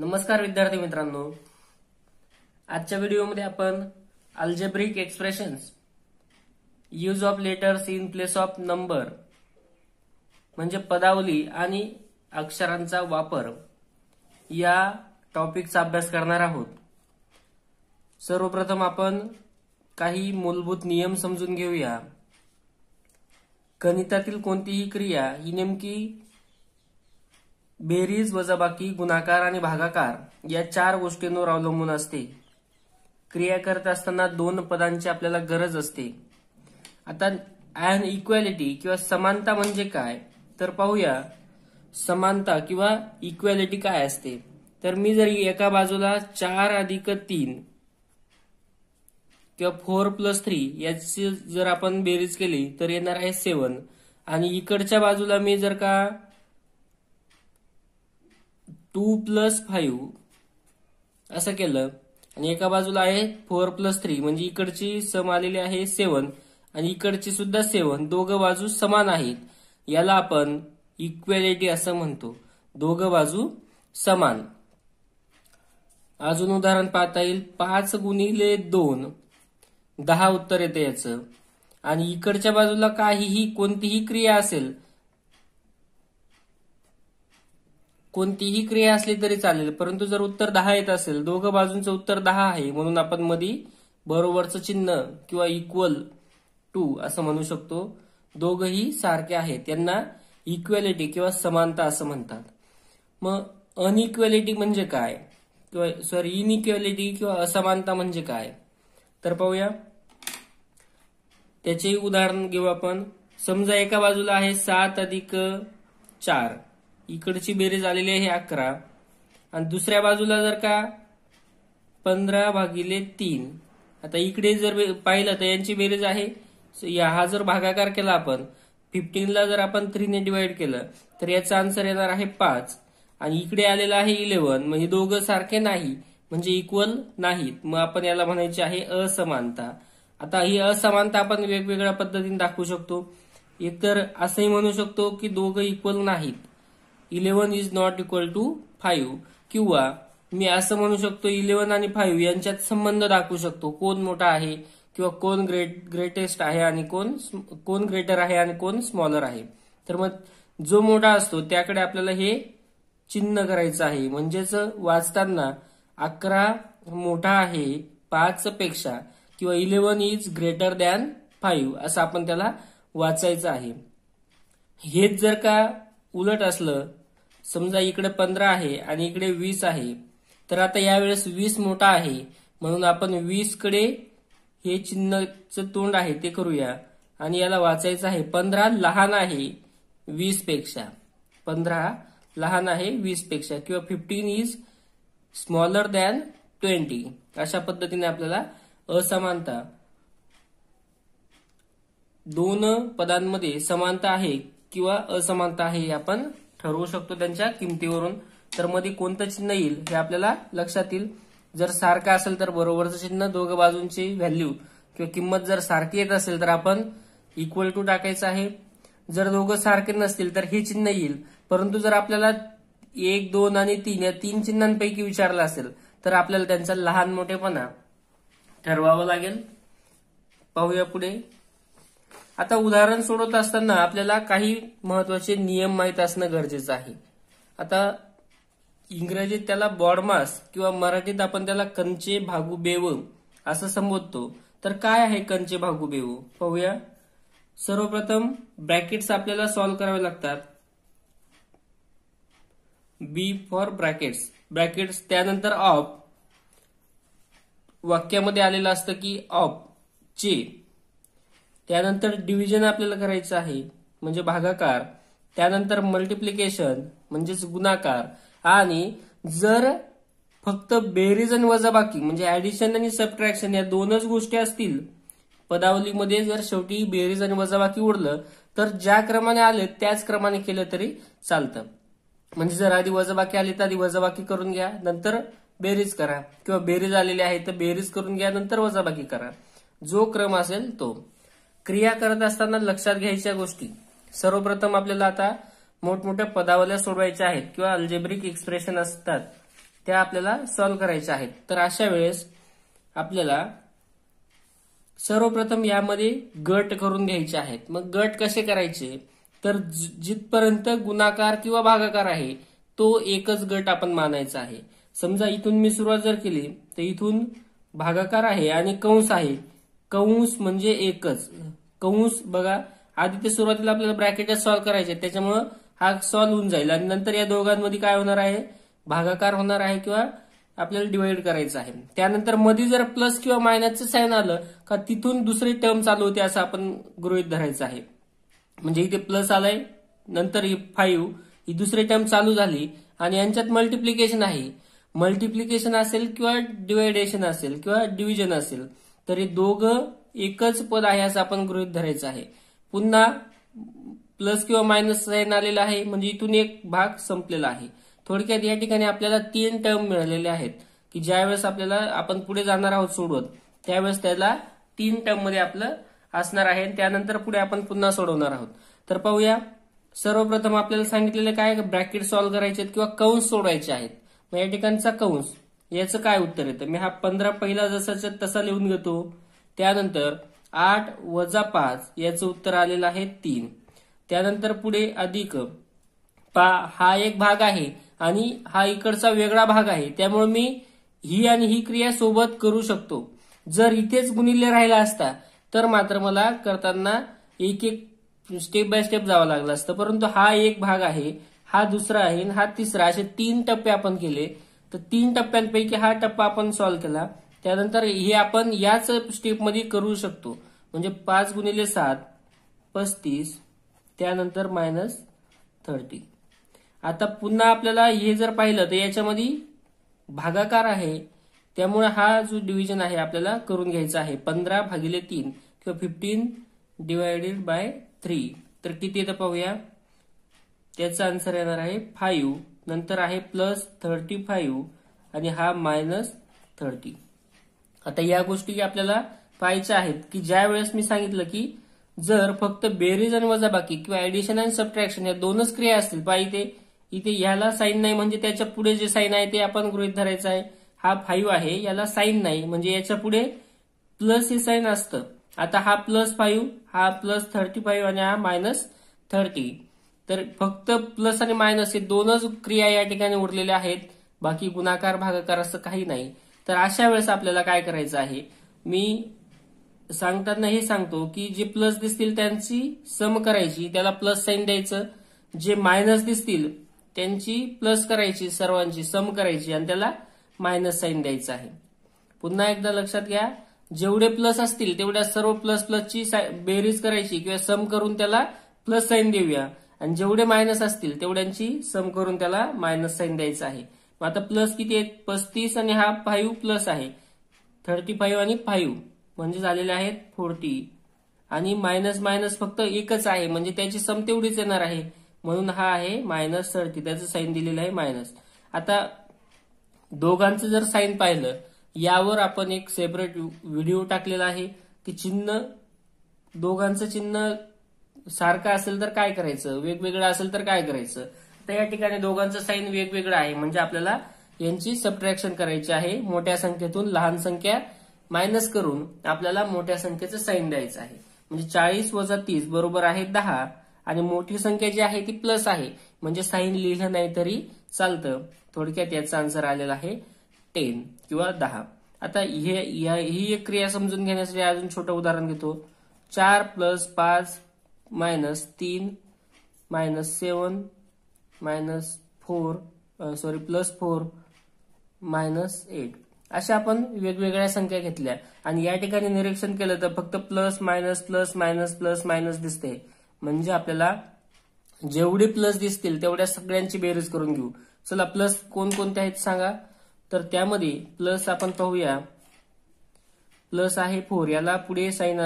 नमस्कार विद्यार्थी मित्रांनो, आजच्या व्हिडिओमध्ये आपण algebraic expressions use of letters in place of number म्हणजे पदावली आणि अक्षरांचा वापर या टॉपिकचा अभ्यास करणार आहोत। सर्वप्रथम आपण काही मूलभूत नियम समजून घेऊया। गणितातील कोणतीही क्रिया ही नेमकी बेरीज, वजाबाकी, गुणाकार आणि भागाकार या चार गोष्टींवर अवलंबून असते। क्रिया करत असताना दोन पदांची आपल्याला गरज असते। आता अन इक्वॅलिटी किंवा समानता म्हणजे काय तर पाहूया। समानता किंवा इक्वॅलिटी काय असते तर मी जर एका बाजूला 4+3 किंवा 4+3 याची जर आपण बेरीज केली तर येणार आहे 7 आणि इकडच्या बाजूला मी जर का 2+5 असं केलं आणि एका बाजूला आहे 4+3 म्हणजे इकडची सम आलेली आहे 7 आणि इकडची सुद्धा 7, दोघं बाजू समान आहेत, याला आपण इक्वॅलिटी असं म्हणतो। दोघं बाजू समान। अजून उदाहरण पाहता येईल 5×2 10 उत्तर येते याचं आणि इकडच्या बाजूला कोणतीही क्रिया असेल, कोणतीही क्रिया असली तरी चालेल, परंतु जर उत्तर 10 येत असेल, दोघं बाजूंचं उत्तर 10 आहे म्हणून आपण मध्ये बरोबरचं चिन्ह किंवा इक्वल टू असं म्हणू शकतो। दोघंही सारखे आहेत, यांना इक्वॅलिटी किंवा समानता असं म्हणतात। मग अनइक्वॅलिटी म्हणजे काय किंवा इनइक्वॅलिटी किंवा असमानता म्हणजे काय तर पाहूया। त्याचे उदाहरण घेऊ आपण। समजा एका बाजूला आहे 7+4, इकडची बेरीज आलेली आहे 11 आणि दुसऱ्या बाजूला जर का 15/3। आता इकडे जर पाहिलं तर यांची बेरीज आहे, हा जर भागाकार केला आपण 15ला जर आपण 3 ने डिवाइड केलं तर याचा आन्सर येणार आहे 5 आणि इकडे आलेला आहे 11, म्हणजे दोघं सारखे नाही म्हणजे इक्वल नाहीत, मग आपण याला म्हणायचे आहे असमानता। आता ही असमानता आपण वेगवेगळ्या पद्धतीने दाखवू शकतो। एकतर असंही म्हणू शकतो की दोघं इक्वल नाहीत, 11 इज नॉट इक्वल टू 5, किंवा मी असं म्हणू शकतो 11 आणि 5 यांच्यात संबंध दाखवू शकतो, कोण मोठा आहे किंवा कोण ग्रेटेस्ट आहे आणि कोण ग्रेटर आहे आणि कोण स्मॉलर आहे। तर मग जो मोठा असतो त्याकडे आपल्याला हे चिन्ह करायचं आहे, म्हणजेच वाचताना 11 मोठा आहे 5 पेक्षा किंवा 11 इज ग्रेटर दॅन 5 असं आपण त्याला वाचायचं आहे। हेच जर का उलट असलं, समजा इकडे 15 आहे आणि इकडे 20 आहे, तर आता यावेळेस 20 मोठा आहे म्हणून आपण 20 कडे हे चिन्हचं तोंड आहे ते करूया आणि याला वाचायचं आहे 15 लहान आहे 20 पेक्षा, 15 लहान आहे 20 पेक्षा किंवा 15 इज स्मॉलर दॅन 20। अशा पद्धतीने आपल्याला असमानता, दोन पदांमध्ये समानता आहे किंवा असमानता आहे हे आपण ठरवू शकतो त्यांच्या किमतीवरून। तर मध्ये कोणतं चिन्ह येईल हे आपल्याला लक्षात येईल। जर सारखं असेल तर बरोबरचं चिन्ह, दोघं बाजूंची व्हॅल्यू किंवा किंमत जर सारखी येत असेल तर आपण इक्वल टू टाकायचं आहे। जर दोघं सारखे नसतील तर हे चिन्ह येईल, परंतु जर आपल्याला 1, 2 आणि 3 या 3 चिन्हांपैकी विचारलं असेल तर आपल्याला त्यांचा लहान मोठेपणा ठरवावं लागेल। पाहूया पुढे। आता उदाहरण सोडवत असताना आपल्याला काही महत्वाचे नियम माहित असणं गरजेचं आहे। आता इंग्रजीत त्याला बॉडमास किंवा मराठीत आपण त्याला कंचे भागू बेव असं संबोधतो। तर काय आहे कंचे भागू बेव पाहूया। सर्वप्रथम ब्रॅकेट्स आपल्याला सॉल्व्ह करावे लागतात। बी फॉर ब्रॅकेट्स, त्यानंतर ऑफ, वाक्यामध्ये आलेलं असतं की ऑफ चे, त्यानंतर डिव्हिजन आपल्याला करायचं आहे म्हणजे भागाकार, त्यानंतर मल्टिप्लिकेशन म्हणजेच गुणाकार, आणि जर फक्त बेरीज आणि वजाबाकी म्हणजे ऍडिशन आणि सबट्रॅक्शन या दोनच गोष्टी असतील पदावलीमध्ये, जर शेवटी बेरीज आणि वजाबाकी उरलं तर ज्या क्रमाने आले त्याच क्रमाने केलं तरी चालतं। म्हणजे जर आधी वजाबाकी आली तर आधी वजाबाकी करून घ्या नंतर बेरीज करा, किंवा बेरीज आलेली आहे तर बेरीज करून घ्या नंतर वजाबाकी करा, जो क्रम असेल तो। क्रिया करत असताना लक्षात घ्यायच्या गोष्टी, सर्वप्रथम आपल्याला आता मोठमोठ्या पदावल्या सोडवायच्या आहेत किंवा अल्जेब्रिक एक्सप्रेशन असतात त्या आपल्याला सॉल्व्ह करायच्या आहेत. तर अशा वेळेस आपल्याला सर्वप्रथम यामध्ये गट करून घ्यायचे आहेत. मग गट कसे करायचे, तर जिथपर्यंत गुणाकार किंवा भागाकार आहे तो एकच गट आपण मानायचा आहे. समजा इथून मी सुरुवात जर केली तर इथून भागाकार आहे आणि कंस आहे. कंस म्हणजे एकच कंस बघा, आधी ते सुरुवातीला आपल्याला ब्रॅकेट सॉल्व्ह करायचे, त्याच्यामुळं हा सॉल्व्ह होऊन जाईल आणि नंतर या दोघांमध्ये काय होणार आहे, भागाकार होणार आहे किंवा आपल्याला डिवाइड करायचं आहे. त्यानंतर मध्ये जर प्लस किंवा मायनसचं साइन आलं का तिथून दुसरी टर्म चालू होते असं आपण गृहीत धरायचं आहे. म्हणजे इथे प्लस आलाय, नंतर 5 ही दुसरी टर्म चालू झाली आणि यांच्यात मल्टिप्लिकेशन आहे. मल्टिप्लिकेशन असेल किंवा डिवायडेशन असेल किंवा डिव्हिजन असेल तर हे दोघं एकच पद आहे असं आपण गृहीत धरायचं आहे. पुन्हा प्लस किंवा मायनस साइन आलेला आहे म्हणजे इथून एक भाग संपलेला आहे. थोडक्यात या ठिकाणी आपल्याला 3 टर्म मिळालेले आहेत की ज्यावेळेस आपल्याला आपण पुढे जाणार आहोत सोडवत त्यावेळेस त्याला 3 टर्म मध्ये आपलं असणार आहे. त्यानंतर पुढे आपण पुन्हा सोडवणार आहोत. तर पाहूया, सर्वप्रथम आपल्याला सांगितलेलं काय, ब्रॅकेट सॉल्व्ह करायचे किंवा कंस सोडवायचे आहेत. मग या ठिकाणचा कंस याचं काय उत्तर येतं, मी हा 15 पहिला जसाच्या तसा लिहून घेतो. त्यानंतर 8 - 5 याचं उत्तर आलेलं आहे 3. त्यानंतर पुढे अधिक हा एक भाग आहे आणि हा इकडचा वेगळा भाग आहे, त्यामुळे मी ही आणि ही क्रिया सोबत करू शकतो. जर इथेच गुणिले राहिला असता तर मात्र मला करताना एक एक स्टेप बाय स्टेप जावं लागलं असतं. परंतु हा एक भाग आहे, हा दुसरा आहे आणि हा तिसरा, असे 3 टप्पे आपण केले. तर 3 टप्प्यांपैकी हा टप्पा आपण सॉल्व्ह केला. त्यानंतर हे आपण याच स्टेपमध्ये करू शकतो. म्हणजे 5 × 7 35, त्यानंतर -30. आता पुन्हा आपल्याला हे जर पाहिलं तर याच्यामध्ये भागाकार आहे, त्यामुळे हा जो डिव्हिजन आहे आपल्याला करून घ्यायचा आहे. 15/3 किंवा 15/3. तर किती येतं पाहूया, त्याचा आन्सर येणार आहे 5. नंतर आहे +35 आणि हा -30. आता या गोष्टी आपल्याला पाहायच्या आहेत की ज्या वेळेस मी सांगितलं की जर फक्त बेरीज आणि वजाबाकी किंवा ऍडिशन आणि सबट्रॅक्शन या दोनच क्रिया असतील, पाहिजे इथे ह्याला साईन नाही म्हणजे त्याच्या पुढे जे साईन आहे ते आपण गृहीत धरायचं आहे. हा 5 आहे, याला साईन नाही म्हणजे याच्या पुढे प्लस हे साईन असतं. आता हा +5, हा +35 आणि हा -30. तर फक्त प्लस आणि मायनस हे दोनच क्रिया या ठिकाणी उरलेल्या आहेत, बाकी गुणाकार भागाकार असं काही नाही. तर अशा वेळेस आपल्याला काय करायचं आहे, मी सांगताना हे सांगतो की जे प्लस दिसतील त्यांची सम करायची, त्याला प्लस साईन द्यायचं. जे मायनस दिसतील त्यांची प्लस करायची, सर्वांची सम करायची आणि त्याला मायनस साईन द्यायचं आहे. पुन्हा एकदा लक्षात घ्या, जेवढे प्लस असतील तेवढ्या सर्व प्लस प्लसची बेरीज करायची किंवा सम करून त्याला प्लस साईन देऊया आणि जेवढे मायनस असतील तेवढ्यांची सम करून त्याला मायनस साईन द्यायचं आहे. मग आता प्लस किती आहेत, 35 आणि हा 5 प्लस आहे 35 आणि 5 म्हणजे झालेले आहेत 40 आणि मायनस मायनस फक्त एकच आहे म्हणजे त्याची सम तेवढीच येणार आहे म्हणून हा आहे -30, त्याचं साईन दिलेलं आहे मायनस. आता दोघांचं जर साईन पाहिलं, यावर आपण एक सेपरेट व्हिडिओ टाकलेला आहे की चिन्ह दोघांचं चिन्ह सारखं असेल तर काय करायचं, वेगवेगळं असेल तर काय करायचं. तर या ठिकाणी दोघांचं साईन वेगवेगळं आहे म्हणजे आपल्याला यांची सबट्रॅक्शन करायची आहे. मोठ्या संख्येतून लहान संख्या मायनस करून आपल्याला मोठ्या संख्येचं साईन द्यायचं आहे. म्हणजे 40 - 30 बरोबर आहे 10 आणि मोठी संख्या जी आहे ती प्लस आहे म्हणजे साईन लिहिलं नाही तरी चालतं. थोडक्यात याचा आन्सर आलेला आहे 10 किंवा 10. आता ही एक क्रिया समजून घेण्यासाठी अजून छोटं उदाहरण घेतो. 4 + 5 -3 -7 +4 -8 अशा आपण वेगवेगळ्या संख्या घेतल्या आणि या ठिकाणी निरीक्षण केलं तर फक्त plus minus plus minus plus minus दिसते. म्हणजे आपल्याला जेवढे प्लस दिसतील तेवढ्या सगळ्यांची बेरीज करून घेऊ. चला प्लस कोणकोणते आहेत सांगा. तर त्यामध्ये प्लस आपण पाहूया, प्लस आहे 4, याला पुढे साईन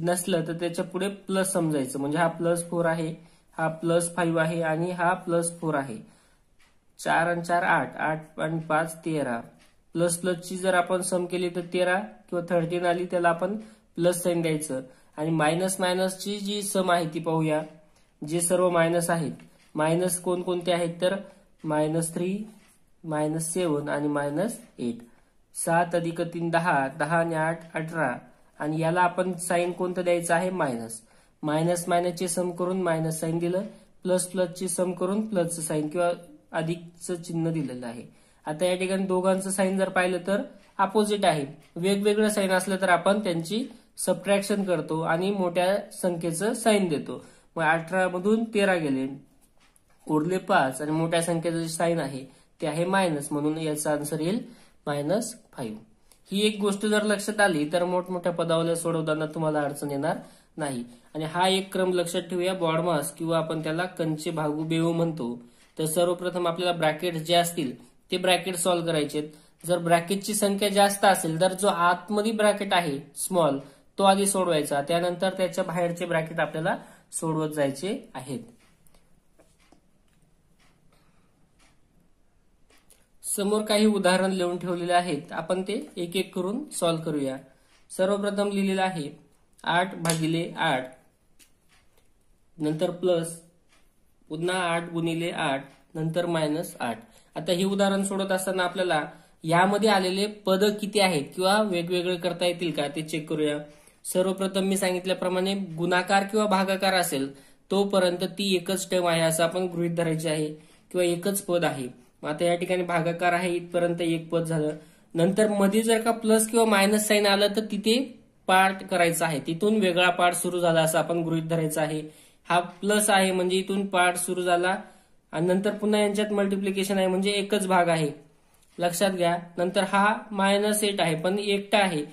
नसलं तर त्याच्या पुढे प्लस समजायचं म्हणजे हा +4 आहे, हा +5 आहे आणि हा +4 आहे. 4 आणि 4 8, 8 आणि 5 13. प्लस प्लसची जर आपण सम केली तर 13 किंवा 13 आली, त्याला आपण प्लस साईन द्यायचं. आणि मायनस मायनसची जी सम आहे ती पाहूया. जे सर्व मायनस आहेत, मायनस कोणकोणते आहेत तर -3 -7 आणि -8. 7 अधिक 3 10, 10 आणि 8 18 आणि याला आपण साईन कोणतं द्यायचं आहे मायनस. मायनस मायनसचे सम करून मायनस साईन दिलं, प्लस प्लसचे सम करून प्लसचं साईन किंवा अधिकचं चिन्ह दिलेलं आहे. आता या ठिकाणी दोघांचं साईन जर पाहिलं तर अपोजिट आहे. वेगवेगळं साईन असलं तर आपण त्यांची सबट्रॅक्शन करतो आणि मोठ्या संख्येचं साईन देतो. मग 18 मधून 13 गेले, उरले 5 आणि मोठ्या संख्येचं जे साईन आहे ते आहे मायनस, म्हणून याचा आन्सर येईल -5. ही एक गोष्ट जर लक्षात आली तर मोठमोठ्या पदावल्या सोडवताना तुम्हाला अडचण येणार नाही. आणि हा एक क्रम लक्षात ठेवूया, बॉडमास किंवा आपण त्याला कंचे भागू बेऊ म्हणतो. तर सर्वप्रथम आपल्याला ब्रॅकेट जे असतील ते ब्रॅकेट सॉल्व्ह करायचे. जर ब्रॅकेटची संख्या जास्त असेल तर जो आतमध्ये ब्रॅकेट आहे स्मॉल तो आधी सोडवायचा, त्यानंतर त्याच्या बाहेरचे ब्रॅकेट आपल्याला सोडवत जायचे आहेत. समोर काही उदाहरण लिहून ठेवलेले आहेत, आपण ते एक एक करून सॉल्व्ह करूया. सर्वप्रथम लिहिलेलं आहे 8/8, नंतर प्लस, पुन्हा 8 × 8, नंतर -8. आता हे उदाहरण सोडत असताना आपल्याला यामध्ये आलेले पद किती आहेत किंवा वेगवेगळे करता येतील का ते चेक करूया. सर्वप्रथम मी सांगितल्याप्रमाणे गुणाकार किंवा भागाकार असेल तोपर्यंत ती एकच टर्म आहे असं आपण गृहीत धरायचे आहे किंवा एकच पद आहे. आता या ठिकाणी भागाकार आहे, इथपर्यंत एक पद झालं. नंतर मध्ये जर का प्लस किंवा मायनस साईन आलं तर तिथे पार्ट करायचा आहे, तिथून वेगळा पार्ट सुरू झाला असं आपण गृहीत धरायचं आहे. हा प्लस आहे म्हणजे इथून पार्ट सुरू झाला आणि नंतर पुन्हा यांच्यात मल्टिप्लिकेशन आहे म्हणजे एकच भाग आहे, लक्षात घ्या. नंतर हा -8 आहे पण एकटा आहे,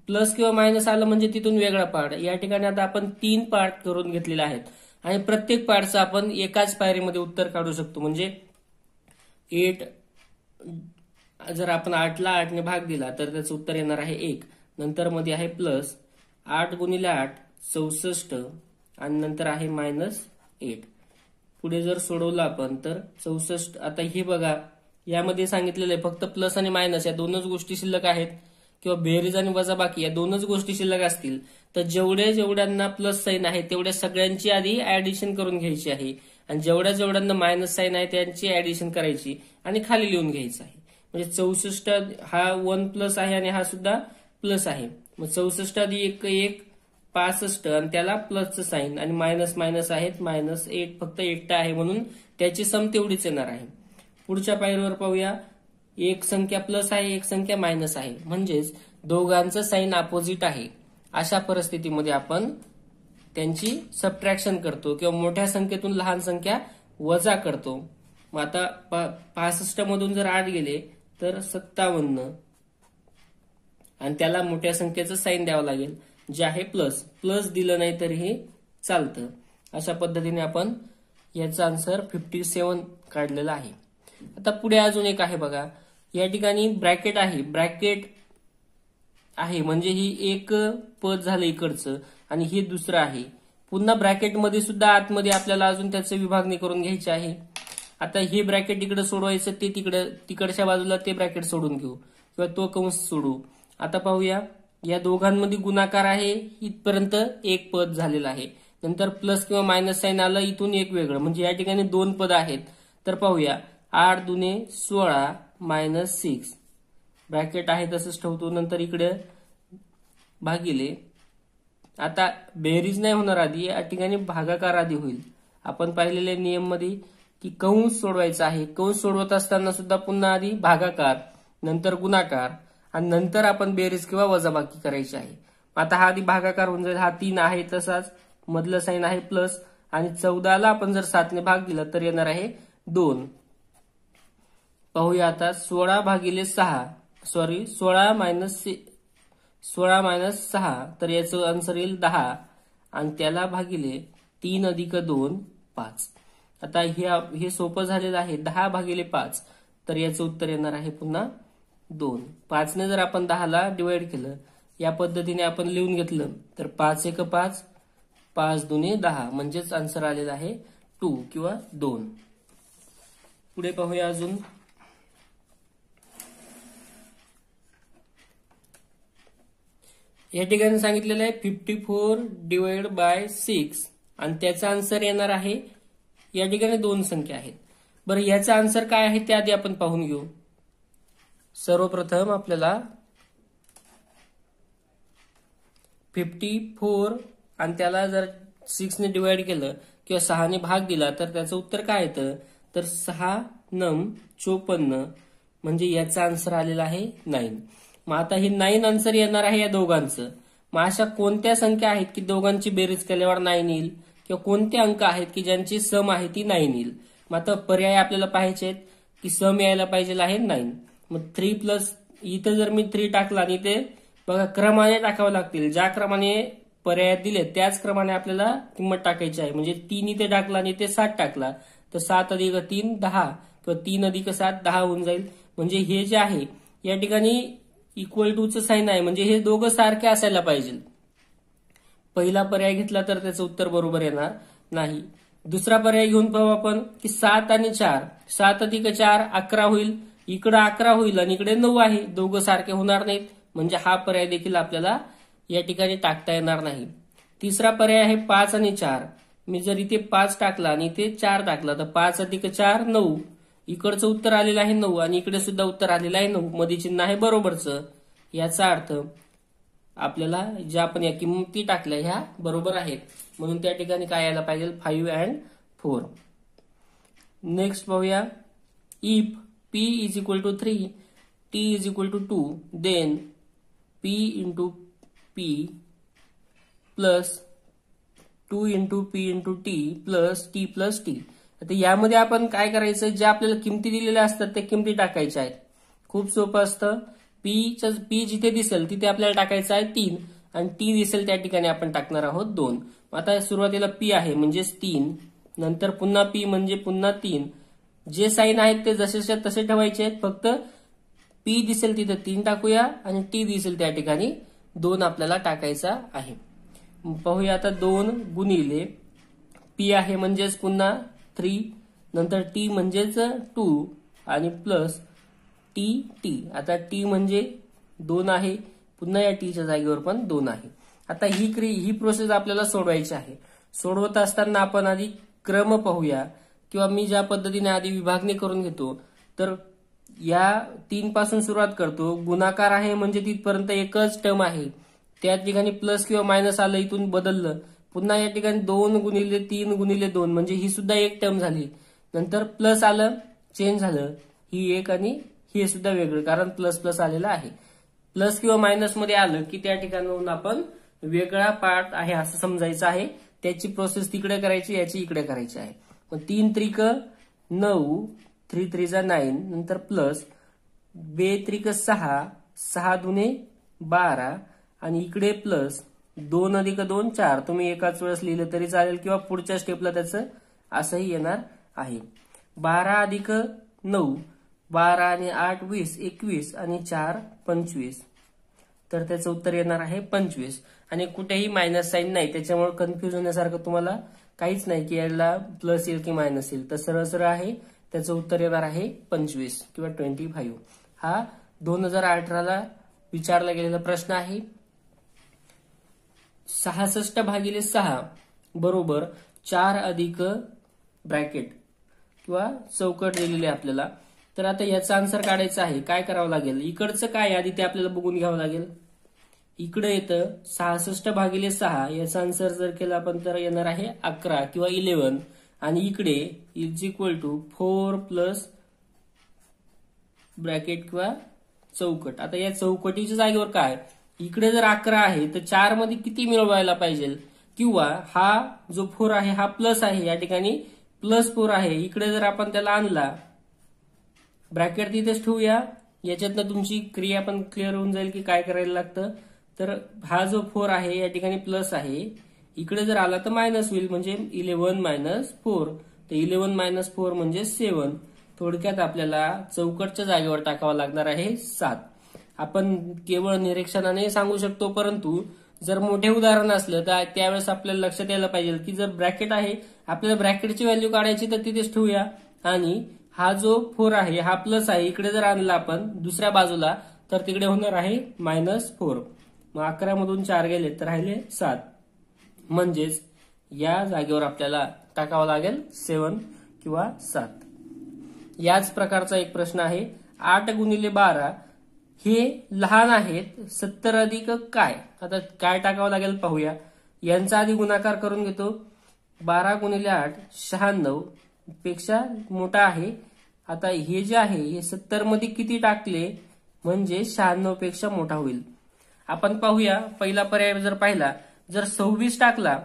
प्लस किंवा मायनस आलं म्हणजे तिथून वेगळा पार्ट. या ठिकाणी आता आपण 3 पार्ट करून घेतलेले आहेत आणि प्रत्येक पार्टचं आपण एकाच पायरीमध्ये उत्तर काढू शकतो. म्हणजे 8 जर आपण 8ला 8ने भाग दिला तर त्याचं उत्तर येणार आहे 1. नंतर मध्ये आहे प्लस 8 × 8 64 आणि नंतर आहे -8. पुढे जर सोडवलं आपण तर 64. आता हे बघा यामध्ये सांगितलेलं आहे फक्त प्लस आणि मायनस या दोनच गोष्टी शिल्लक आहेत किंवा बेरीज आणि वजाबाकी या दोनच गोष्टी शिल्लक असतील तर जेवढ्यांना प्लस साईन आहे तेवढ्या सगळ्यांची आधी ऍडिशन करून घ्यायची आहे आणि जेवढ्यांना मायनस साईन आहे त्यांची ऍडिशन करायची आणि खाली लिहून घ्यायचं आहे. म्हणजे 64 हा 1 प्लस आहे आणि हा सुद्धा प्लस आहे. मग 64 आधी 1 65 आणि त्याला प्लसचं साईन आणि मायनस मायनस आहेत, -8 फक्त एकटा आहे म्हणून त्याची सम तेवढीच येणार आहे. पुढच्या पायरीवर पाहूया, एक संख्या प्लस आहे एक संख्या मायनस आहे म्हणजेच दोघांचं साईन अपोजिट आहे. अशा परिस्थितीमध्ये आपण त्यांची सबट्रॅक्शन करतो किंवा मोठ्या संख्येतून लहान संख्या वजा करतो. मग आता 65 मधून जर 8 गेले तर 57 आणि त्याला मोठ्या संख्येचं साईन द्यावं लागेल जे आहे प्लस. प्लस दिलं नाही तरीही चालतं. अशा पद्धतीने आपण याचा आन्सर 57 काढलेला आहे. आता पुढे अजून एक आहे बघा, या ठिकाणी ब्रॅकेट आहे म्हणजे ही एक पद झालं इकडचं आणि हे दुसरं आहे. पुन्हा ब्रॅकेटमध्ये सुद्धा आतमध्ये आपल्याला अजून त्याचं विभागणी करून घ्यायची आहे. आता हे ब्रॅकेट इकडे सोडवायचं, ते तिकडच्या बाजूला ते ब्रॅकेट सोडून घेऊ किंवा तो कंस सोडू. आता पाहूया, या दोघांमध्ये गुणाकार आहे, इथपर्यंत एक पद झालेलं आहे. नंतर प्लस किंवा मायनस साईन आलं, इथून एक वेगळं, म्हणजे या ठिकाणी 2 पद आहेत. तर पाहूया, 8 दुने 16 -6 ब्रॅकेट आहे तसंच ठेवतो. नंतर इकडे भागिले, आता बेरीज नाही होणार आधी, या ठिकाणी भागाकार आधी होईल. आपण पाहिलेल्या नियम मध्ये की कंस सोडवायचा आहे. कंस सोडवत असताना सुद्धा पुन्हा आधी भागाकार, नंतर गुणाकार आणि नंतर आपण बेरीज किंवा वजाबाकी करायची आहे. आता हा आधी भागाकार होऊन जाईल. हा 3 आहे तसाच, मधलं साईन आहे प्लस आणि 14ला आपण जर 7ने भाग दिला तर येणार आहे 2. पाहूया आता 16 - 6 तर याचं आन्सर येईल 10 आणि त्याला भागिले 3 + 2 5. आता हे सोपं झालेलं आहे. 10/5 तर याचं उत्तर येणार आहे पुन्हा 2. 5ने जर आपण 10ला डिवाइड केलं, या पद्धतीने आपण लिहून घेतलं तर 5 × 1 = 5, 5 दुने 10 म्हणजेच आन्सर आलेला आहे 2 किंवा 2. पुढे पाहूया अजून, या ठिकाणी सांगितलेलं आहे 54/6 आणि त्याचा आन्सर येणार आहे, या ठिकाणी 2 संख्या आहेत बरं, याचा आन्सर काय आहे ते आधी आपण पाहून घेऊ. सर्वप्रथम आपल्याला 54 आणि त्याला जर 6 ने डिवाइड केलं किंवा 6 ने भाग दिला तर त्याचं उत्तर काय येतं, तर 6 नम 54, म्हणजे याचा आन्सर आलेला आहे 9. मग आता हे 9 आन्सर येणार आहे या दोघांचं. मग अशा कोणत्या संख्या आहेत की दोघांची बेरीज केल्यावर 9 येईल, किंवा कोणते अंक आहेत की ज्यांची सम आहे ती 9 येईल. मग आता पर्याय आपल्याला पाहायचे आहेत की सम यायला पाहिजे आहे 9. मग 3 प्लस, इथं जर मी 3 टाकला आणि ते बघा क्रमाने टाकावं लागतील, ज्या क्रमाने पर्यायात दिले त्याच क्रमाने आपल्याला किंमत टाकायची आहे. म्हणजे 3 इथे टाकला आणि ते 7 टाकला तर 7 अधिक 3 10, किंवा 3 अधिक 7 10 होऊन जाईल. म्हणजे हे जे आहे या ठिकाणी इक्वल टू चं साइन आहे, म्हणजे हे दोघं सारखे असायला पाहिजे. पहिला पर्याय घेतला तर त्याचं उत्तर बरोबर येणार नाही. दुसरा पर्याय घेऊन पाहू आपण की 7 आणि 4, 7 अधिक 4 11 होईल, इकडे 11 होईल आणि इकडे 9 आहे, दोघं सारखे होणार नाहीत, म्हणजे हा पर्याय देखील आपल्याला या ठिकाणी टाकता येणार नाही. तिसरा पर्याय आहे 5 आणि 4. मी जर इथे 5 टाकला आणि इथे 4 टाकला तर 5 अधिक 4 9, इकडचं उत्तर आलेलं आहे 9 आणि इकडे सुद्धा उत्तर आलेलं आहे 9, मध्ये चिन्ह आहे बरोबरचं. याचा अर्थ आपल्याला ज्या आपण या किंमती टाकल्या ह्या बरोबर आहेत, म्हणून त्या ठिकाणी काय यायला पाहिजे 5 and 4. नेक्स्ट पाहूया. If p is equal to 3, t is equal to 2, then p into p plus 2 into p into t plus t plus t. आता यामध्ये आपण काय करायचं, ज्या आपल्याला किमती दिलेल्या असतात त्या किमती टाकायच्या आहेत. खूप सोपं असतं. p जिथे दिसेल तिथे आपल्याला टाकायचं आहे 3 आणि t दिसेल त्या ठिकाणी आपण टाकणार आहोत 2. आता सुरुवातीला p आहे म्हणजेच 3, नंतर पुन्हा p म्हणजे पुन्हा 3. जे साइन आहेत ते जसेच्या तसे ठेवायचे आहेत, फक्त p दिसेल तिथे 3 टाकूया आणि t दिसेल त्या ठिकाणी 2 आपल्याला टाकायचा आहे. पाहूया आता 2 गुणिले p आहे म्हणजेच पुन्हा 3, नंतर t म्हणजेच 2 आणि प्लस t. आता t म्हणजे 2 आहे, पुन्हा या t च्या जागेवर पण 2 आहे. आता ही प्रोसेस आपल्याला सोडवायची आहे. सोडवत असताना आपण आधी क्रम पाहूया, किंवा मी ज्या पद्धतीने आधी विभागणी करून घेतो. तर या 3 पासून सुरुवात करतो. गुणाकार आहे म्हणजे तिथपर्यंत एकच टर्म आहे, त्या ठिकाणी प्लस किंवा मायनस आलं, इथून बदललं. पुन्हा या ठिकाणी 2 गुणिले 3 गुणिले 2 म्हणजे ही सुद्धा एक टर्म झाली. नंतर प्लस आलं, चेंज झालं, ही एक आणि हे सुद्धा वेगळं, कारण प्लस प्लस आलेलं आहे. प्लस किंवा मायनस मध्ये आलं की त्या ठिकाणाहून आपण वेगळा पार्ट आहे असं समजायचं आहे. त्याची प्रोसेस तिकडे करायची, याची इकडे करायची आहे. मग 3 त्रिक 9, 3 त्रिजा 9, नंतर प्लस 2 त्रिक 6, 6 दुने 12 आणि इकडे प्लस 2 अधिक 2 4. तुम्ही एकाच वेळेस लिहिलं तरी चालेल किंवा पुढच्या स्टेपला त्याचं असंही येणार आहे. 12 अधिक 9, 12 आणि 8 20, 21 आणि 4 25. तर त्याचं उत्तर येणार आहे 25. आणि कुठेही मायनस साइन नाही, त्याच्यामुळे कन्फ्युज होण्यासारखं तुम्हाला काहीच नाही की याला प्लस येईल की मायनस येईल. तर सरळ सरळ आहे, त्याचं उत्तर येणार आहे 25 किंवा 25. हा 2018ला विचारला गेलेला प्रश्न आहे. 66 भागिले 6 बरोबर 4 अधिक ब्रॅकेट किंवा चौकट दिलेली आपल्याला. तर आता याचा आन्सर काढायचा आहे. काय करावं लागेल, इकडचं काय आधी ते आपल्याला बघून घ्यावं लागेल. इकडे येतं 66 भागिले 6, याचा आन्सर जर केला आपण तर येणार आहे 11 किंवा 11. आणि इकडे is equal to 4 plus bracket किंवा चौकट. आता या चौकटीच्या जागेवर काय, इकडे जर 11 आहे तर 4 मध्ये किती मिळवायला पाहिजे, किंवा हा जो 4 आहे हा प्लस आहे, या ठिकाणी प्लस 4 आहे. इकडे जर आपण त्याला आणला, ब्रॅकेट तिथेच ठेवूया, याच्यातनं तुमची क्रिया पण क्लिअर होऊन जाईल की काय करायला लागतं. तर हा जो 4 आहे या ठिकाणी प्लस आहे, इकडे जर आला तर मायनस होईल, म्हणजे 11 मायनस 4. तर 11 मायनस 4 म्हणजे 7. थोडक्यात आपल्याला चौकटच्या जागेवर टाकावं लागणार आहे 7. आपण केवळ निरीक्षणाने सांगू शकतो, परंतु जर मोठे उदाहरण असलं तर त्यावेळेस आपल्याला लक्षात यायला पाहिजे की जर ब्रॅकेट आहे, आपल्याला ब्रॅकेटची व्हॅल्यू काढायची तर तिथेच ठेवूया. आणि हा जो 4 आहे हा प्लस आहे, इकडे जर आणला आपण दुसऱ्या बाजूला तर तिकडे होणार आहे -4. मग 11 मधून 4 गेले तर राहिले 7. म्हणजेच या जागेवर आपल्याला टाकावं लागेल 7 किंवा 7. याच प्रकारचा एक प्रश्न आहे. 8 गुणिले 12 हे लहान आहेत 70 अधिक काय. आता काय टाकावं लागेल पाहूया. यांचा आधी गुणाकार करून घेतो. 12 गुणिले 8 96 पेक्षा मोठा आहे. आता हे जे आहे हे 70 मध्ये किती टाकले म्हणजे 96 पेक्षा मोठा होईल. आपण पाहूया. पहिला पर्याय जर पाहिला, जर 26 टाकला,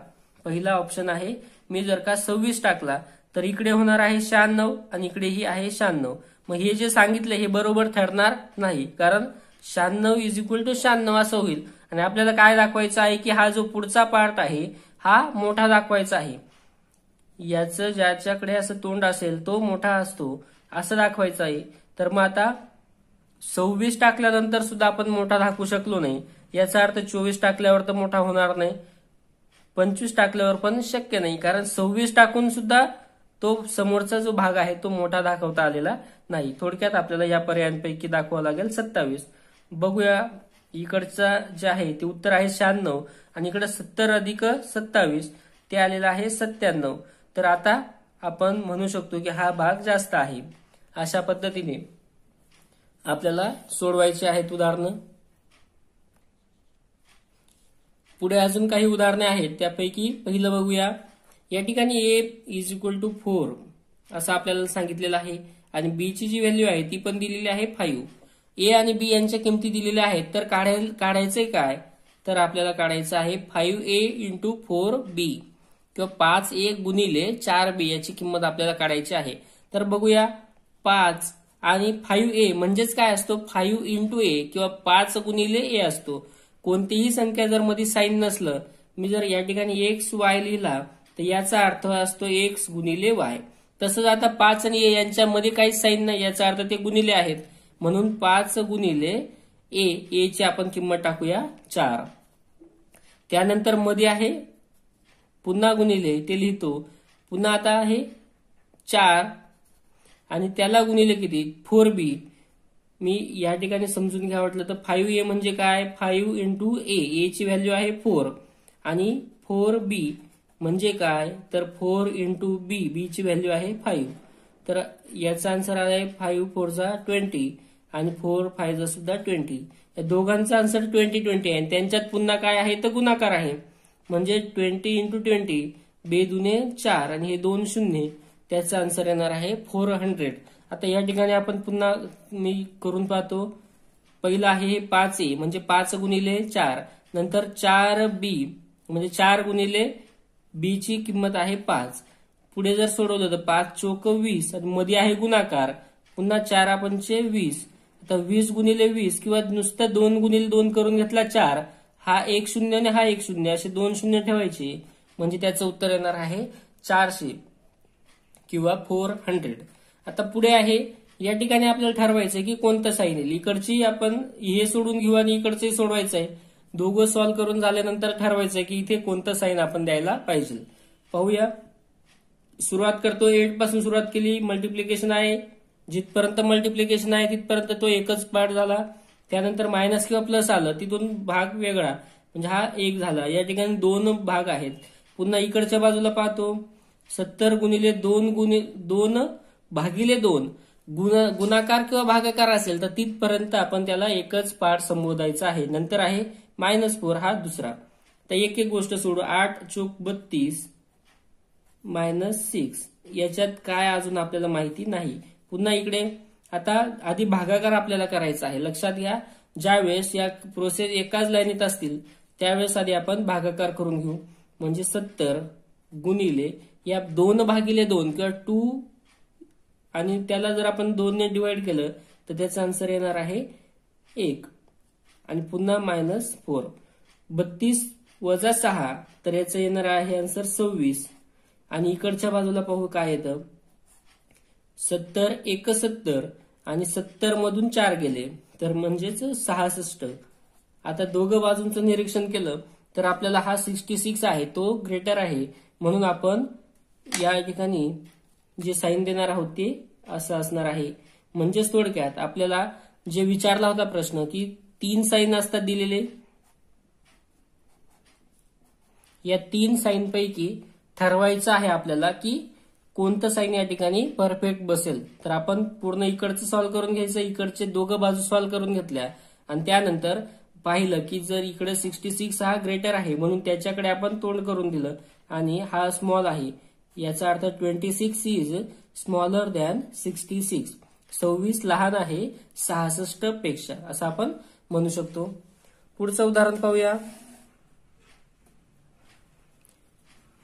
पहिला ऑप्शन आहे, मी जर का 26 टाकला तर इकडे होणार आहे 96 आणि इकडेही आहे 96. मग हे जे सांगितलं हे बरोबर ठरणार नाही, कारण 96 इज इक्वल टू 96 असं होईल. आणि आपल्याला काय दाखवायचं आहे की हा जो पुढचा पार्ट आहे हा मोठा दाखवायचा आहे. याचं ज्याच्याकडे असं तोंड असेल तो मोठा असतो असं दाखवायचं आहे. तर मग आता 26 टाकल्यानंतर सुद्धा आपण मोठा दाखवू शकलो नाही, याचा अर्थ 24 टाकल्यावर तर मोठा होणार नाही, 25 टाकल्यावर पण शक्य नाही, कारण 26 टाकून सुद्धा तो समोरचा जो भाग आहे तो मोठा दाखवता आलेला नाही. थोडक्यात आपल्याला या पर्यायांपैकी दाखवावं लागेल 27. बघूया. इकडचा जे आहे ते उत्तर आहे 96 आणि इकडे 70 अधिक 27 ते आलेलं आहे 97. तर आता आपण म्हणू शकतो की हा भाग जास्त आहे. अशा पद्धतीने आपल्याला सोडवायचे आहेत उदाहरणं. पुढे अजून काही उदाहरणे आहेत, त्यापैकी पहिलं बघूया. या ठिकाणी a इज इक्वल टू 4 असं आपल्याला सांगितलेलं आहे आणि b ची जी व्हॅल्यू आहे ती पण दिलेली आहे 5. a आणि b यांच्या किमती दिलेल्या आहेत. तर काढायचंय काय, तर आपल्याला काढायचं आहे 5a इंटू 4b किंवा 5a गुणिले 4b याची किंमत आपल्याला काढायची आहे. तर बघूया. 5 आणि 5a म्हणजेच काय असतो, 5 इंटू a किंवा 5 गुणिले a असतो. कोणतीही संख्या जर मध्ये साईन नसलं, मी जर या ठिकाणी एक्स वाय लिहिला तर याचा अर्थ असतो एक्स गुणिले वाय. तसंच आता 5 आणि a यांच्यामध्ये काही साईन नाही, याचा अर्थ ते गुणिले आहेत, म्हणून 5 गुणिले a ची आपण किंमत टाकूया 4. त्यानंतर मध्ये आहे पुन्हा गुणिले, ते लिहितो. पुन्हा आता आहे 4 आणि त्याला गुणिले किती 4b. मी या ठिकाणी समजून घ्या वाटलं तर 5a म्हणजे काय, 5 इंटू a ची व्हॅल्यू आहे 4 आणि 4b म्हणजे काय, तर 4 इंटू b ची व्हॅल्यू आहे 5. तर याचा आन्सर आहे 5 4 जा 20 आणि 4 5 जा सुद्धा 20. या दोघांचा आन्सर 20 आहे. त्यांच्यात पुन्हा काय आहे तर गुणाकार आहे, म्हणजे 20 इंटू 20 बेदुने 4 आणि हे 2 शून्य, त्याचा आन्सर येणार आहे 400. आता या ठिकाणी आपण पुन्हा मी करून पाहतो. पहिला आहे 5a म्हणजे 5 गुणिले 4, नंतर 4b म्हणजे 4 गुणिले b ची किंमत आहे 5. पुढे जर सोडवलं तर 5 चोक 20 आणि मध्ये आहे गुणाकार, पुन्हा 4 पंचे 20. आता 20 गुणिले 20 किंवा नुसतं 2 गुणिले 2 करून घेतला 4, हा 1 शून्य आणि हा 1 शून्य असे 2 शून्य ठेवायचे, म्हणजे त्याचं उत्तर येणार आहे 400 किंवा 400. आता पुढे आहे. या ठिकाणी आपल्याला ठरवायचं की कोणतं साईन येईल. इकडची आपण हे सोडून घेऊ आणि इकडचंही सोडवायचं आहे. दोघं सॉल्व्ह करून झाल्यानंतर ठरवायचं की इथे कोणतं साईन आपण द्यायला पाहिजे. पाहूया. सुरुवात करतो. 8 पासून सुरुवात केली. मल्टिप्लिकेशन आहे, जिथपर्यंत मल्टिप्लिकेशन आहे तिथपर्यंत तो एकच पार्ट झाला. त्यानंतर मायनस किंवा प्लस आलं, तिथून भाग वेगळा, म्हणजे हा 1 झाला. या ठिकाणी 2 भाग आहेत. पुन्हा इकडच्या बाजूला पाहतो. 70 गुणिले 2 भागिले 2 गुणाकार किंवा भागाकार असेल तर तिथपर्यंत आपण त्याला एकच पार्ट संबोधायचा आहे. नंतर आहे -4 हा दुसरा. तर एक एक गोष्ट सोडू. 8 चोक 32 -6 याच्यात काय अजून आपल्याला माहिती नाही. पुन्हा इकडे आता आधी भागाकार आपल्याला करायचा आहे. लक्षात घ्या, ज्यावेळेस या प्रोसेस एकाच लाईनीत असतील त्यावेळेस आधी आपण भागाकार करून घेऊ. म्हणजे 70 गुणिले या 2 भागिले 2 किंवा 2 आणि त्याला जर आपण 2 ने डिवाइड केलं तर त्याचा आन्सर येणार आहे 1 आणि पुन्हा -4. 32 वजा 6 तर याचं येणार आहे आन्सर 26. आणि इकडच्या बाजूला पाहू काय येतं. 70 71 आणि 70 मधून 4 गेले तर म्हणजेच 66. आता दोघं बाजूंचं निरीक्षण केलं तर आपल्याला हा 66 आहे तो ग्रेटर आहे, म्हणून आपण या ठिकाणी जे साईन देणार आहोत ते असं असणार आहे. म्हणजेच थोडक्यात आपल्याला जे विचारला होता प्रश्न की 3 साईन असतात दिलेले, या 3 साईन पैकी ठरवायचं आहे आपल्याला की कोणतं साईन या ठिकाणी परफेक्ट बसेल. तर आपण पूर्ण इकडचं सॉल्व्ह करून घ्यायचं, इकडचे दोघं बाजू सॉल्व्ह करून घेतल्या आणि त्यानंतर पाहिलं की जर इकडे 66 हा ग्रेटर आहे म्हणून त्याच्याकडे आपण तोंड करून दिलं आणि हा स्मॉल आहे, याचा अर्थ 26 इज स्मॉलर दॅन 66. 26 लहान आहे 66 पेक्षा, असं आपण म्हणू शकतो. पुढचं उदाहरण पाहूया.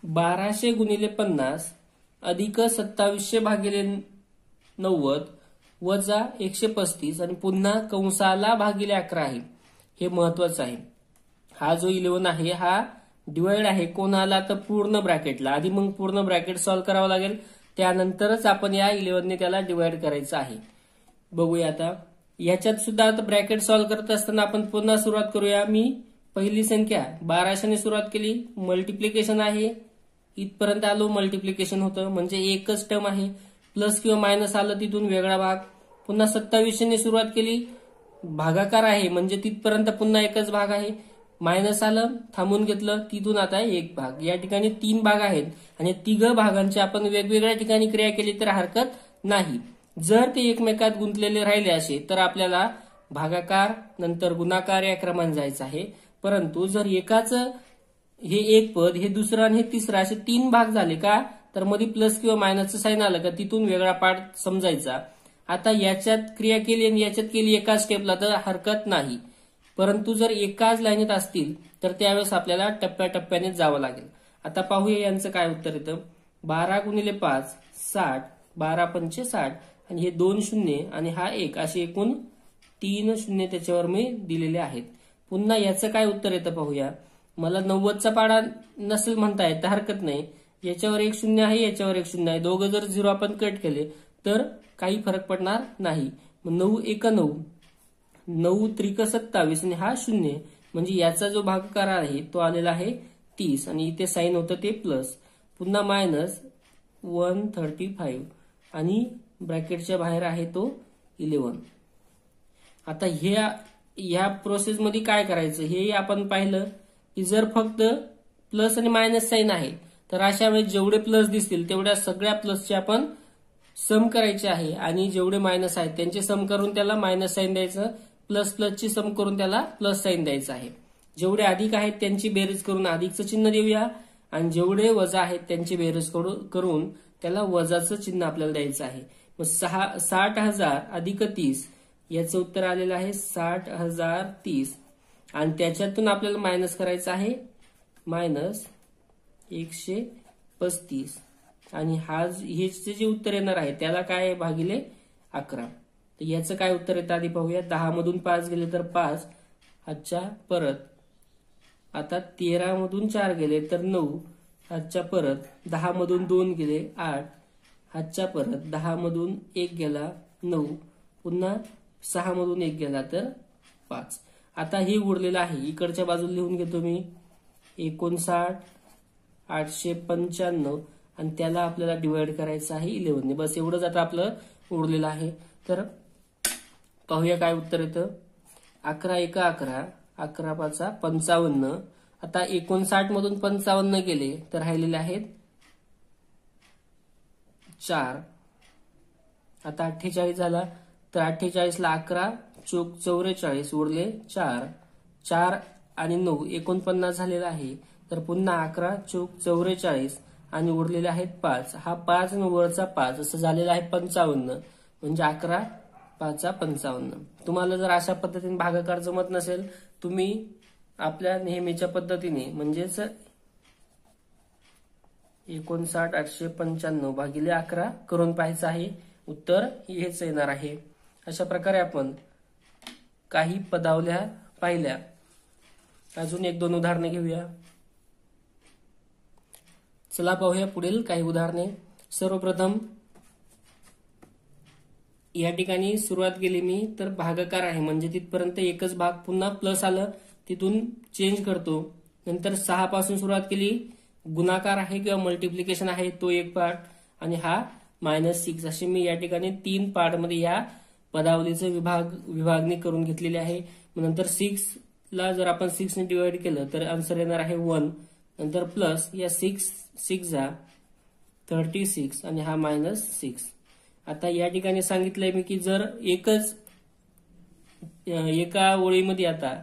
1200 गुणिले 50 अधिक 2700 भागिले 90 वजा 135 आणि पुन्हा कंसाला भागिले 11 आहे. हे महत्वाचं आहे. हा जो 11 आहे हा डिवाइड आहे कोणाला, तर पूर्ण ब्रॅकेटला. आधी मग पूर्ण ब्रॅकेट सॉल्व्ह करावं लागेल, त्यानंतरच आपण या 11ने त्याला डिवाइड करायचं आहे. बघूया आता याच्यात सुद्धा आता ब्रॅकेट सॉल्व्ह करत असताना आपण पुन्हा सुरुवात करूया. मी पहिली संख्या 1200ने सुरुवात केली, मल्टिप्लिकेशन आहे, इथपर्यंत आलो, मल्टिप्लिकेशन होतं म्हणजे एकच टर्म आहे. प्लस किंवा मायनस आलं तिथून वेगळा भाग. पुन्हा 2700ने सुरुवात केली, भागाकार आहे म्हणजे तिथपर्यंत पुन्हा एकच भाग आहे. मायनस आलं, थांबून घेतलं, तिथून आता एक भाग. या ठिकाणी 3 भाग आहेत आणि तिघ भागांची आपण वेगवेगळ्या ठिकाणी क्रिया केली तर हरकत नाही. जर ते एकमेकात गुंतलेले राहिले असे तर आपल्याला भागाकार नंतर गुणाकार या क्रमाने जायचं आहे. परंतु जर एकाच हे एक पद, हे दुसरं आणि हे तिसरं असे 3 भाग झाले का, तर मध्ये प्लस किंवा मायनसचं साईन आलं का तिथून वेगळा पार्ट समजायचा. आता याच्यात क्रिया केली आणि याच्यात केली एकाच स्टेपला तर हरकत नाही. परंतु जर एकाच लाईनीत असतील तर त्यावेळेस आपल्याला टप्प्याटप्प्याने जावं लागेल. आता पाहूया यांचं काय उत्तर येतं. 12 गुणिले 5 60, 12 पंचे 60 आणि हे 2 शून्य आणि हा 1 असे एकूण 3 शून्य त्याच्यावर मी दिलेले आहेत. पुन्हा याचं काय उत्तर येतं पाहूया. मला 90चा पाडा नसेल म्हणता येत तर हरकत नाही. याच्यावर 1 शून्य आहे, याच्यावर 1 शून्य आहे, दोघं जर 0 आपण कट केले तर काही फरक पडणार नाही. 9 एक 9, 9 त्रिक 27 आणि हा 0 म्हणजे याचा जो भागाकार आहे तो आलेला आहे 30 आणि इथे साईन होतं ते प्लस. पुन्हा मायनस 135 आणि ब्रॅकेटच्या बाहेर आहे तो 11. आता ह्या प्रोसेसमध्ये काय करायचं हे आपण पाहिलं की जर फक्त प्लस आणि मायनस साईन आहे तर अशा वेळेस जेवढे प्लस दिसतील तेवढ्या सगळ्या प्लसचे आपण सम करायचे आहे आणि जेवढे मायनस आहेत त्यांचे सम करून त्याला मायनस साईन द्यायचं, प्लस प्लसची सम करून त्याला प्लस साईन द्यायचं आहे. जेवढे अधिक आहेत त्यांची बेरीज करून अधिकचं चिन्ह देऊया आणि जेवढे वजा आहेत त्यांची बेरीज करून त्याला वजाचं चिन्ह आपल्याला द्यायचं आहे. मग 60,000 अधिक 30 याचं उत्तर आलेलं आहे 60,030 आणि त्याच्यातून आपल्याला मायनस करायचं आहे मायनस 135 आणि हे जे उत्तर येणार आहे त्याला काय आहे भागिले 11. तर याचं काय उत्तर येतं आधी पाहूया. 10 मधून 5 गेले तर 5, हातच्या परत. आता 13 मधून 4 गेले तर 9, हातच्या परत. 10 मधून 2 गेले 8, हातच्या परत. 10 मधून 1 गेला 9, पुन्हा 6 मधून 1 गेला तर 5. आता हे उरलेलं आहे इकडच्या बाजूला लिहून घेतो मी 59,895 आणि त्याला आपल्याला डिवाइड करायचं आहे 11ने. बस एवढंच आता आपलं उरलेलं आहे. तर पाहूया काय उत्तर येतं. 11 एक 11, 11 पाचा 55. आता 59 मधून 55 गेले तर राहिलेले आहेत 4. आता 48 झाला तर 48ला 11 चोक 44 उरले 4. 4 आणि 9 49 झालेला आहे. तर पुन्हा 11 चोक 44 आणि उरलेले आहेत 5. हा 5 आणि वरचा 5 असं झालेला आहे 55 म्हणजे 11 5 55. तुम्हाला जर अशा पद्धतीने भागाकार जमत नसेल तुम्ही आपल्या नेहमीच्या पद्धतीने म्हणजेच 59,895 भागिले 11 करून पाहायचं आहे. उत्तर हेच येणार आहे. अशा प्रकारे आपण काही पदावल्या पाहिल्या. अजून 1-2 उदाहरणे घेऊया. चला पाहूया पुढील काही उदाहरणे. सर्वप्रथम या ठिकाणी सुरुवात केली मी तर भागाकार आहे म्हणजे तिथपर्यंत एकच भाग, पुन्हा प्लस आलं तिथून चेंज करतो. नंतर 6 पासून सुरुवात केली, गुणाकार आहे किंवा मल्टिप्लिकेशन आहे तो एक पार्ट आणि हा -6 असे मी या ठिकाणी 3 पार्ट मध्ये या पदावलीचं विभागणी करून घेतलेली आहे. नंतर 6 ला जर आपण 6 ने डिवाइड केलं तर आन्सर येणार आहे 1. नंतर प्लस या 6 6 जा 36 आणि हा -6. आता या ठिकाणी सांगितलंय मी की जर एका ओळीमध्ये आता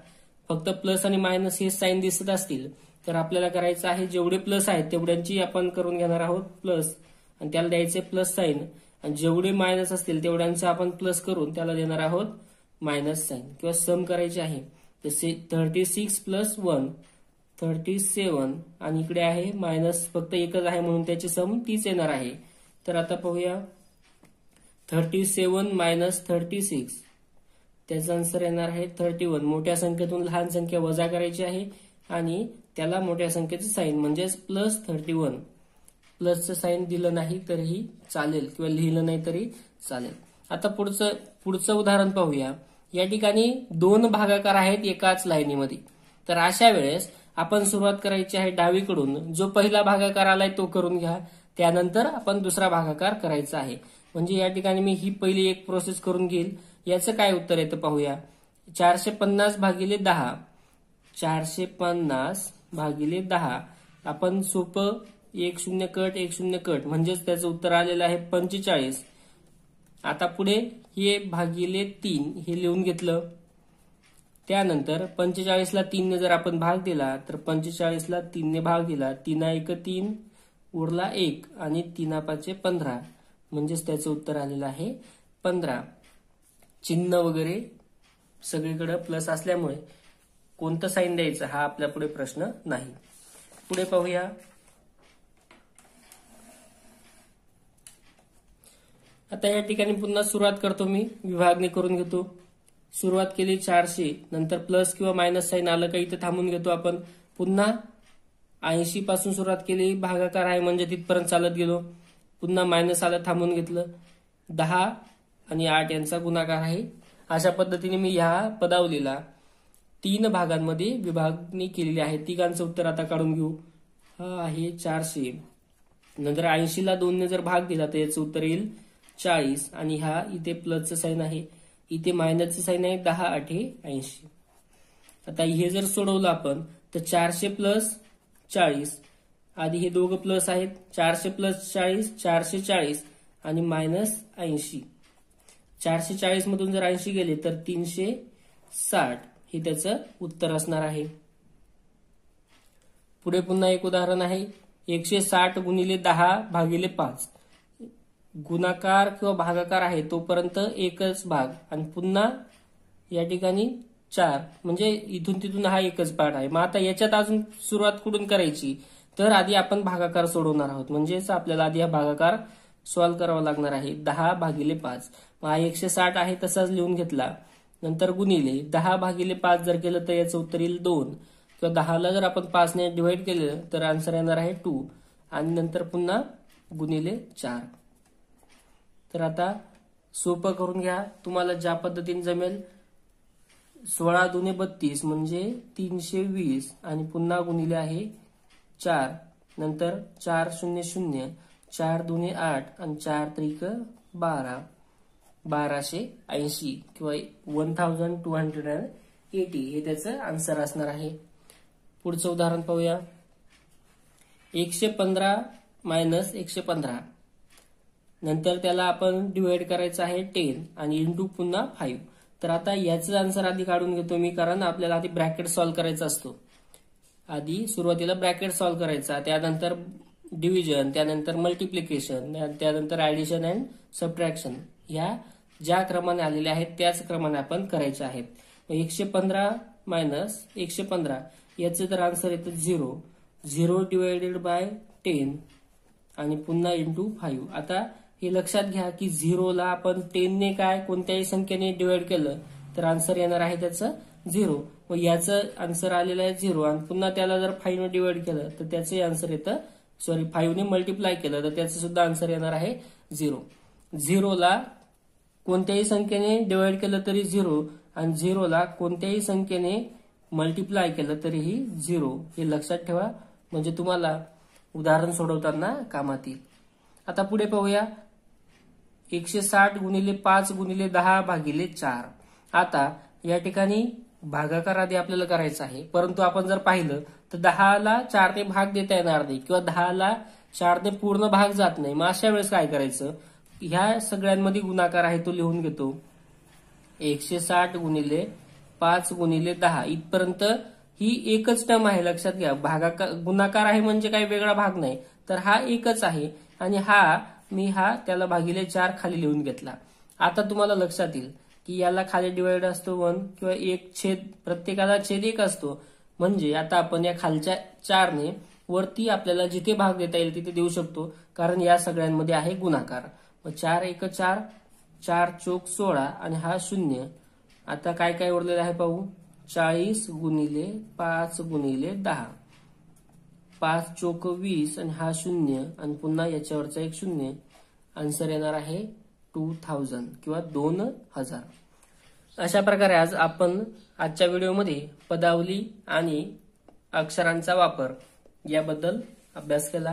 फक्त प्लस आणि मायनस हे साईन दिसत असतील तर आपल्याला करायचं आहे जेवढे प्लस आहेत तेवढ्यांची आपण करून घेणार आहोत प्लस आणि त्याला द्यायचे प्लस साईन, आणि जेवढे मायनस असतील तेवढ्यांचं आपण प्लस करून त्याला देणार आहोत मायनस साईन किंवा सम करायचे आहे. जसे 36 + 1 37 आणि इकडे आहे मायनस फक्त एकच आहे म्हणून त्याची सम तीच येणार आहे. तर आता पाहूया 37 - 36 त्याचा आन्सर येणार आहे 31. मोठ्या संख्येतून लहान संख्या वजा करायची आहे आणि त्याला मोठ्या संख्येचं साईन म्हणजेच +31. प्लसचं साईन दिलं नाही तरीही चालेल किंवा लिहिलं नाही तरी चालेल. आता पुढचं उदाहरण पाहूया. या ठिकाणी 2 भागाकार आहेत एकाच लाईनीमध्ये. तर अशा वेळेस आपण सुरुवात करायची आहे डावीकडून. जो पहिला भागाकार आलाय तो करून घ्या, त्यानंतर आपण दुसरा भागाकार करायचा आहे. म्हणजे या ठिकाणी मी ही पहिली एक प्रोसेस करून घेईल. याचं काय उत्तर येतं पाहूया. 450 / 10. 450 / 10. आपण सोपं 1 0 कट 1 0 कट म्हणजेच त्याचं उत्तर आलेलं आहे 45. आता पुढे हे भागिले 3 हे लिहून घेतलं. त्यानंतर 45 ला 3 ने जर आपण भाग दिला तर 45 ला 3 ने भाग दिला, 3 1 3 उरला 1 आणि 3 5 15 म्हणजेच त्याचं उत्तर आलेलं आहे 15. चिन्ह वगैरे सगळीकडे प्लस असल्यामुळे कोणतं साईन द्यायचं हा आपल्या पुढे प्रश्न नाही. पुढे पाहूया. आता या ठिकाणी पुन्हा सुरुवात करतो मी, विभागणी करून घेतो. सुरुवात केली 400, नंतर प्लस किंवा मायनस साईन आलं का इथे थांबून घेतो आपण. पुन्हा 80 पासून सुरुवात केली, भागाकार आहे म्हणजे तिथपर्यंत चालत गेलो. पुन्हा मायनस आलं, थांबून घेतलं. 10 आणि 8 यांचा गुणाकार आहे. अशा पद्धतीने मी ह्या पदावलीला 3 भागांमध्ये विभागणी केलेली आहे. तिघांचं उत्तर आता काढून घेऊ. हा आहे 400. नंतर 80 ला 2 ने जर भाग दिला तर याचं उत्तर येईल 40 आणि हा इथे प्लसचं साईन आहे, इथे मायनसचं साईन आहे. 10 8 80. आता हे जर सोडवलं आपण तर 400 + 40. आधी हे दोघं प्लस आहेत. 400 + 40 440 आणि -80. 440 मधून जर 80 गेले तर 360 हे त्याचं उत्तर असणार आहे. पुढे पुन्हा एक उदाहरण आहे. 160 × 10 / 5. गुणाकार किंवा भागाकार आहे तोपर्यंत एकच भाग आणि पुन्हा या ठिकाणी 4 म्हणजे इथून तिथून हा एकच पार्ट आहे. मग आता याच्यात अजून सुरुवात कुठून करायची तर आधी आपण भागाकार सोडवणार आहोत. म्हणजेच आपल्याला आधी हा भागाकार सॉल्व्ह करावा लागणार आहे. 10 / 5. मग हा 160 आहे तसाच लिहून घेतला. नंतर गुणिले 10 / 5 जर केलं तर याचं उत्तर येईल 2 किंवा 10 ला जर आपण 5 ने डिवाइड केलं तर आन्सर येणार आहे 2 आणि नंतर पुन्हा गुणिले 4. तर आता सोपं करून घ्या, तुम्हाला ज्या पद्धतीने जमेल. 16 × 2 = 32 म्हणजे 320 आणि पुन्हा गुणिले आहे 4. नंतर 4 0 0 4 2 8 आणि 4 3 12. 1280 किंवा 1280 हे त्याचं आन्सर असणार आहे. पुढचं उदाहरण पाहूया. 115 - 115. नंतर त्याला आपण डिवाइड करायचं आहे 10 आणि इंटू पुन्हा 5. तर आता याचं आन्सर आधी काढून घेतो मी, कारण आपल्याला आधी ब्रॅकेट सॉल्व्ह करायचा असतो. आधी सुरुवातीला ब्रॅकेट सॉल्व्ह करायचा, त्यानंतर डिव्हिजन, त्यानंतर मल्टिप्लिकेशन, त्यानंतर ऍडिशन अँड सबट्रॅक्शन. ह्या ज्या क्रमाने आलेल्या आहेत त्याच क्रमाने आपण करायचे आहेत. 115 - 115 याचं तर आन्सर येतं 0. 0 / 10 आणि पुन्हा इंटू 5. आता हे लक्षात घ्या की 0 ला आपण 10 ने कोणत्याही संख्येने डिवाइड केलं तर आन्सर येणार आहे त्याचं 0. मग याचं आन्सर आलेलं आहे 0 आणि पुन्हा त्याला जर 5 ने डिवाइड केलं तर त्याचे आन्सर येतं 5 ने मल्टिप्लाय केलं तर त्याचं सुद्धा आन्सर येणार आहे 0. 0 ला कोणत्याही संख्येने डिवाइड केलं तरी 0 आणि 0 ला कोणत्याही संख्येने मल्टिप्लाय केलं तरीही 0. हे लक्षात ठेवा, म्हणजे तुम्हाला उदाहरण सोडवताना कामात येईल. आता पुढे पाहूया. 160 × 5 × 10 / 4. आता या ठिकाणी भागाकार आधी आपल्याला करायचा आहे, परंतु आपण जर पाहिलं तर 10 ला 4 ने भाग देता येणार नाही किंवा 10 ला 4ने पूर्ण भाग जात नाही. मग अशा वेळेस काय करायचं, ह्या सगळ्यांमध्ये गुणाकार आहे तो लिहून घेतो. 160 गुणिले 5 गुणिले 10 इथपर्यंत ही एकच टर्म आहे, लक्षात घ्या. गुणाकार आहे म्हणजे काही वेगळा भाग नाही, तर हा एकच आहे. आणि मी त्याला भागिले 4 खाली लिहून घेतला. आता तुम्हाला लक्षात येईल की याला खाली डिवाइड असतो 1 किंवा 1 प्रत्येकाला छेद 1 असतो. म्हणजे आता आपण या खालच्या 4ने वरती आपल्याला जिथे भाग देता येईल तिथे देऊ शकतो, कारण या सगळ्यांमध्ये आहे गुणाकार. मग 4 1 4, 4 चोक 16 आणि हा 0. आता काय काय उरलेलं आहे पाहू. 40 गुणिले 5 गुणिले 10, 5 चोक 20 आणि हा 0 आणि पुन्हा याच्यावरचा एक 0. आन्सर येणार आहे 2000 किंवा 2000. अशा प्रकारे आज आपण आजच्या व्हिडिओमध्ये पदावली आणि अक्षरांचा वापर याबद्दल अभ्यास केला.